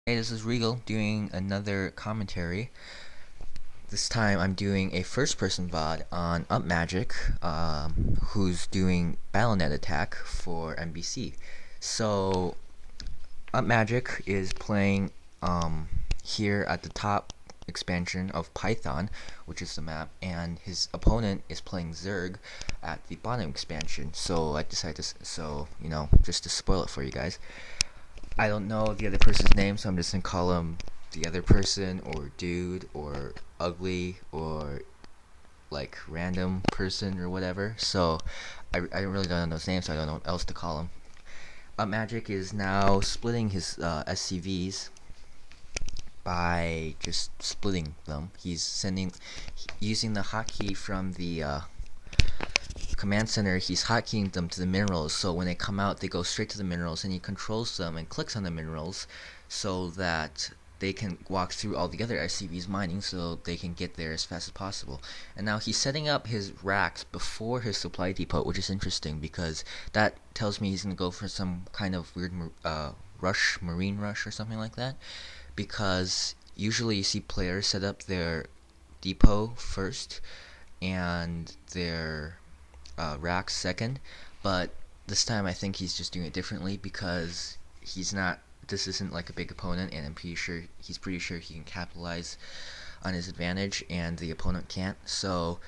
Hey, this is Regal doing another commentary. This time I'm doing a first-person VOD on UpMagiC, who's doing BattleNet attack for MBC. So, UpMagiC is playing here at the top expansion of Python, which is the map, and his opponent is playing Zerg at the bottom expansion. So I decided to, just to spoil it for you guys. I don't know the other person's name, so I'm just gonna call him the other person, or dude, or ugly, or like random person, or whatever. So I really don't know those names, so I don't know what else to call him. Magic is now splitting his SCVs by just splitting them. He's using the hotkey from the command center. He's hotkeying them to the minerals, so when they come out they go straight to the minerals, and he controls them and clicks on the minerals so that they can walk through all the other SCVs mining so they can get there as fast as possible. And now he's setting up his racks before his supply depot, which is interesting because that tells me he's going to go for some kind of weird marine rush or something like that, because usually you see players set up their depot first and their racks second, but this time I think he's just doing it differently because this isn't like a big opponent, and he's pretty sure he can capitalize on his advantage and the opponent can't. So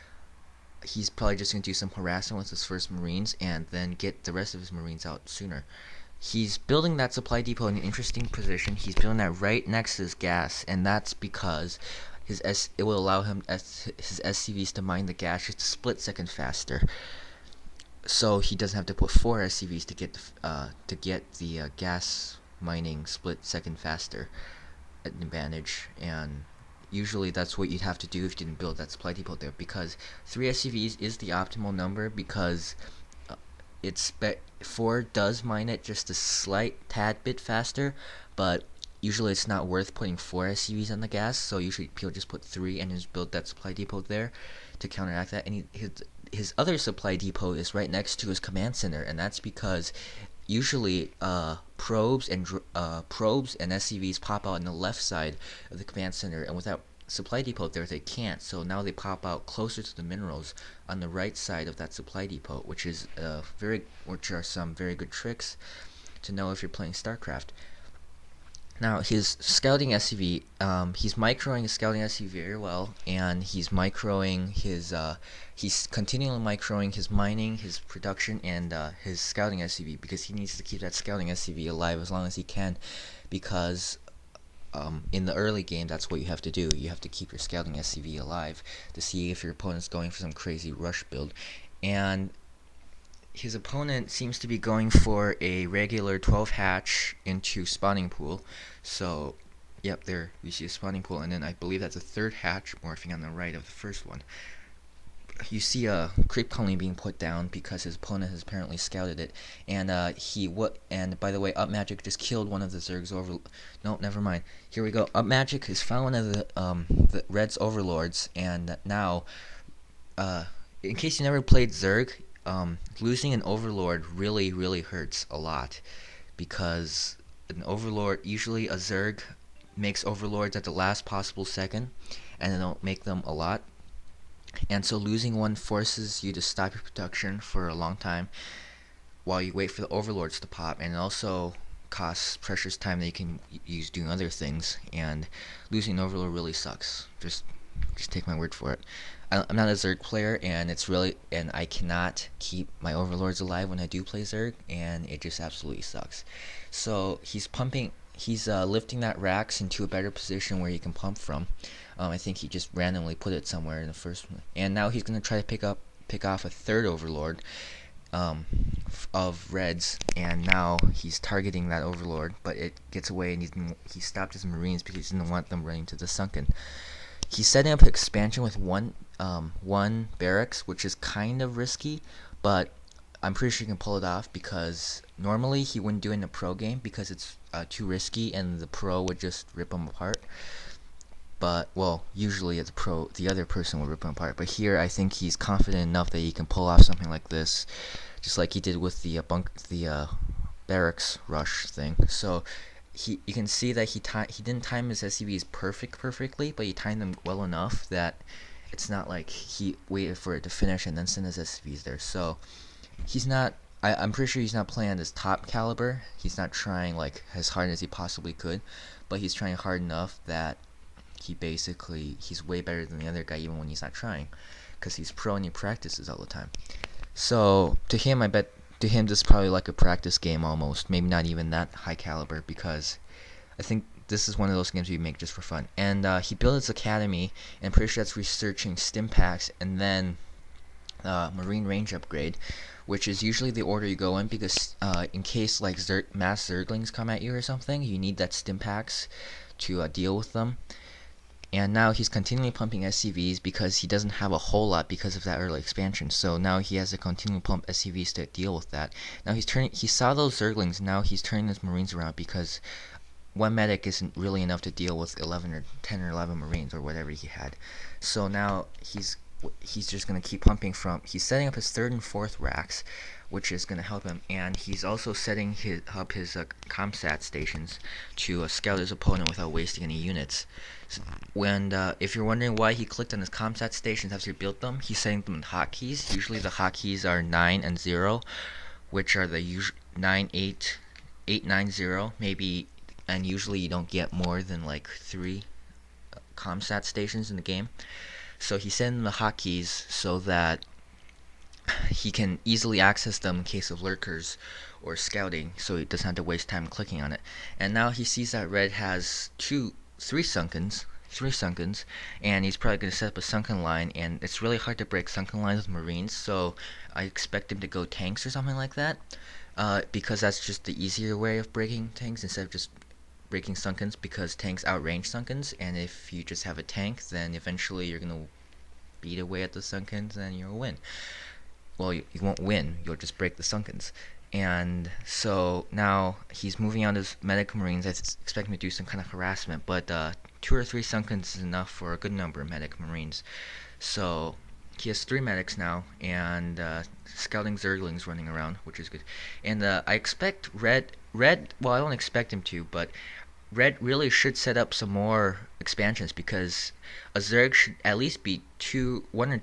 he's probably just going to do some harassment with his first Marines and then get the rest of his Marines out sooner. He's building that supply depot in an interesting position. He's building that right next to his gas, and that's because it will allow his SCVs to mine the gas just a split second faster. So he doesn't have to put 4 SCVs to get the gas mining split second faster at an advantage. And usually that's what you'd have to do if you didn't build that supply depot there, because 3 SCVs is the optimal number, because 4 does mine it just a slight tad bit faster, but usually it's not worth putting 4 SCVs on the gas, so usually people just put 3 and just build that supply depot there to counteract that. And his other supply depot is right next to his command center, and that's because usually probes and SCVs pop out on the left side of the command center, and without supply depot there they can't. So now they pop out closer to the minerals on the right side of that supply depot, which are some very good tricks to know if you're playing StarCraft. Now his scouting SCV, he's microing his scouting SCV very well, and he's continually microing his mining, his production, and his scouting SCV, because he needs to keep that scouting SCV alive as long as he can, because in the early game that's what you have to do. You have to keep your scouting SCV alive to see if your opponent's going for some crazy rush build. And his opponent seems to be going for a regular 12 hatch into spawning pool. So, yep, there you see a spawning pool, and then I believe that's a 3rd hatch morphing on the right of the first one. You see a creep colony being put down because his opponent has apparently scouted it, and and by the way, UpMagiC just killed one of the Zerg's no, never mind. Here we go. UpMagiC has found one of the Red's overlords, and now, in case you never played Zerg, losing an overlord really, really hurts a lot, because an overlord, usually a Zerg makes overlords at the last possible second, and they don't make them a lot, and so losing one forces you to stop your production for a long time while you wait for the overlords to pop, and it also costs precious time that you can use doing other things, and losing an overlord really sucks. Just take my word for it. I'm not a Zerg player, and I cannot keep my overlords alive when I do play Zerg, and it just absolutely sucks. So he's lifting that racks into a better position where he can pump from. I think he just randomly put it somewhere in the first one, and now he's going to try to pick off a 3rd overlord of Reds, and now he's targeting that overlord, but it gets away, and he stopped his Marines because he didn't want them running to the sunken. He's setting up expansion with one barracks, which is kind of risky, but I'm pretty sure he can pull it off, because normally he wouldn't do it in a pro game because it's too risky and the pro would just rip him apart. But, well, usually as a pro, the other person will rip him apart. But here, I think he's confident enough that he can pull off something like this, just like he did with the barracks rush thing. So you can see that he didn't time his SCVs perfectly, but he timed them well enough that it's not like he waited for it to finish and then sent his SCVs there. So he's not. I'm pretty sure he's not playing at his top caliber. He's not trying like as hard as he possibly could, but he's trying hard enough that he's way better than the other guy even when he's not trying, because he's pro and he practices all the time. So to him, I bet to him this is probably like a practice game almost, maybe not even that high caliber, because I think this is one of those games you make just for fun. And he built his academy, and I'm pretty sure that's researching stim packs and then Marine range upgrade, which is usually the order you go in, because in case like mass Zerglings come at you or something, you need that stim packs to deal with them. And now he's continually pumping SCVs because he doesn't have a whole lot because of that early expansion. So now he has to continually pump SCVs to deal with that. Now he saw those Zerglings, now he's turning his Marines around, because one medic isn't really enough to deal with 11 or 10 or 11 Marines or whatever he had. So now he's just going to keep pumping he's setting up his 3rd and 4th racks, which is going to help him, and he's also setting up his CommSat stations to scout his opponent without wasting any units. If you're wondering why he clicked on his CommSat stations after he built them, he's setting them in hotkeys. Usually the hotkeys are 9 and 0, which are the 9, 8, 8, 9, 0, maybe, and usually you don't get more than like 3 CommSat stations in the game. So he's setting the hotkeys so that he can easily access them in case of lurkers or scouting, so he doesn't have to waste time clicking on it. And now he sees that red has 3 sunkens, and he's probably going to set up a sunken line, and it's really hard to break sunken lines with Marines, so I expect him to go tanks or something like that, because that's just the easier way of breaking tanks instead of just breaking sunkens, because tanks outrange sunkens, and if you just have a tank, then eventually you're going to beat away at the sunkens and you'll win. Well, you won't win, you'll just break the sunkens. And so now he's moving out his medic Marines. I expect him to do some kind of harassment, but 2 or 3 sunkens is enough for a good number of medic Marines. So he has 3 medics now, and scouting Zerglings running around, which is good. And I expect red, well, I don't expect him to, but red really should set up some more expansions, because a Zerg should at least be 1 or